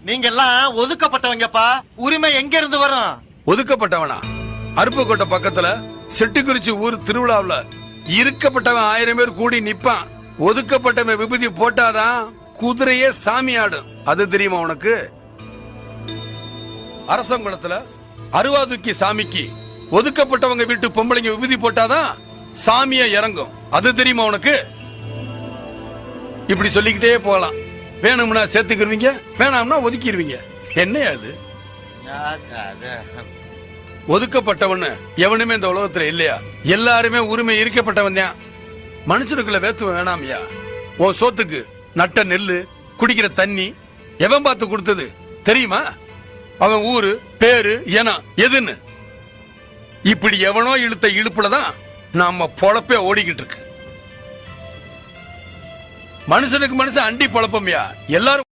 நீங்க எல்லாம் ஒதுக்கப்பட்டவங்கப்பா. உரிமை எங்க இருந்து வரும்? ஒதுக்கப்பட்டவனா? அருப்புக்கோட்டை பக்கத்துல செட்டிக்குறிச்சி ஊர் திருவிழாவுல இருக்கப்பட்டவன் 1000 பேர் கூடி நிப்பான். ஒதுக்கப்பட்டவன் விபூதி போட்டாதான் குதிரையே சாமி ஆடும். அது தெரியுமா உனக்கு? அரசங்குளத்துல அருவாதுக்கி சாமிக்கு ஒதுக்கப்பட்டவங்க வீட்டு பொம்பளைங்க விபூதி போட்டாதான் சாமியா இறங்கும். அது தெரியுமா உனக்கு? இப்படி சொல்லிக்கிட்டே போகலாம். வேணும்னா சேர்த்துக்கிருவீங்க, வேணாம்னா ஒதுக்கிடுவீங்க. என்ன அது? ஒதுக்கப்பட்டவன் எவனுமே இந்த உலகத்துல இல்லையா? எல்லாருமே உரிமை இருக்கப்பட்டவன் தான். மனுஷனுக்குள்ள வேத்துவம் வேணாமியா? உன் சோத்துக்கு நட்ட நெல்லு, குடிக்கிற தண்ணி எவன் பார்த்து கொடுத்தது தெரியுமா? அவன் ஊரு, பேரு, இனம் எதுன்னு இப்படி எவனோ இழுத்த இழுப்புலதான் நாம பொழப்பே ஓடிக்கிட்டு இருக்கு. மனுஷனுக்கு மனுஷன் அண்டி பொழப்பமியா? எல்லாரும்